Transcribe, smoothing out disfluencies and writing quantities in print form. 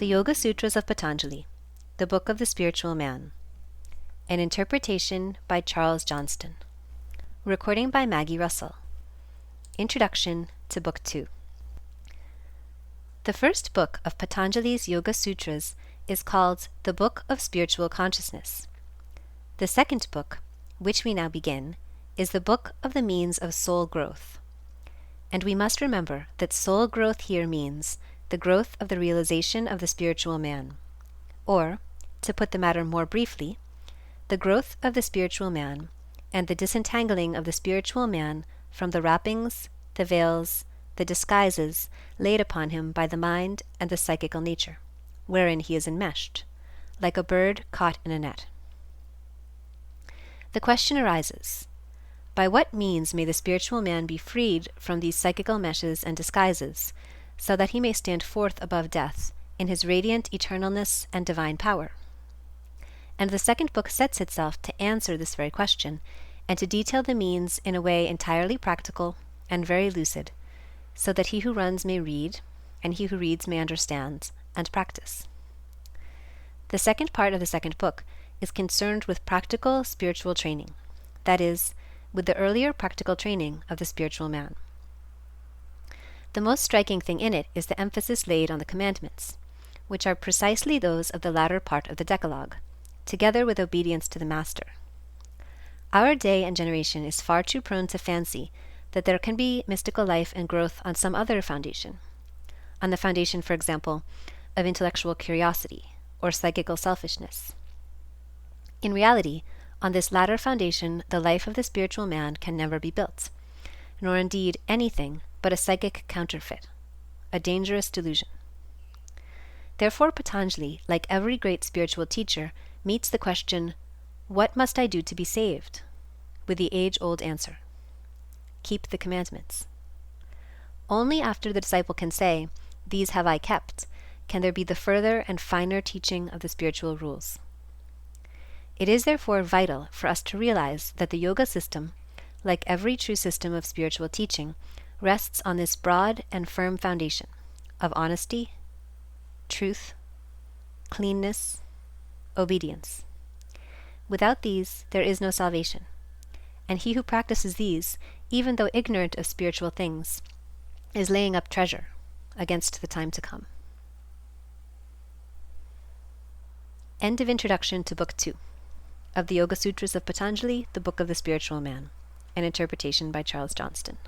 The Yoga Sutras of Patanjali, the Book of the Spiritual Man. An interpretation by Charles Johnston. Recording by Maggie Russell. Introduction to Book 2. The first book of Patanjali's Yoga Sutras is called the Book of Spiritual Consciousness. The second book, which we now begin, is the Book of the Means of Soul Growth. And we must remember that soul growth here means the growth of the realization of the spiritual man, or, to put the matter more briefly, the growth of the spiritual man and the disentangling of the spiritual man from the wrappings, the veils, the disguises laid upon him by the mind and the psychical nature, wherein he is enmeshed, like a bird caught in a net. The question arises, by what means may the spiritual man be freed from these psychical meshes and disguises, so that he may stand forth above death in his radiant eternalness and divine power? And the second book sets itself to answer this very question, and to detail the means in a way entirely practical and very lucid, so that he who runs may read, and he who reads may understand and practice. The second part of the second book is concerned with practical spiritual training, that is, with the earlier practical training of the spiritual man. The most striking thing in it is the emphasis laid on the commandments, which are precisely those of the latter part of the Decalogue, together with obedience to the Master. Our day and generation is far too prone to fancy that there can be mystical life and growth on some other foundation, on the foundation, for example, of intellectual curiosity or psychical selfishness. In reality, on this latter foundation, the life of the spiritual man can never be built, nor indeed anything but a psychic counterfeit, a dangerous delusion. Therefore Patanjali, like every great spiritual teacher, meets the question, "What must I do to be saved?" with the age-old answer, "Keep the commandments." Only after the disciple can say, "These have I kept," can there be the further and finer teaching of the spiritual rules. It is therefore vital for us to realize that the yoga system, like every true system of spiritual teaching, rests on this broad and firm foundation of honesty, truth, cleanness, obedience. Without these, there is no salvation, and he who practices these, even though ignorant of spiritual things, is laying up treasure against the time to come. End of introduction to Book 2 of the Yoga Sutras of Patanjali, the Book of the Spiritual Man, an interpretation by Charles Johnston.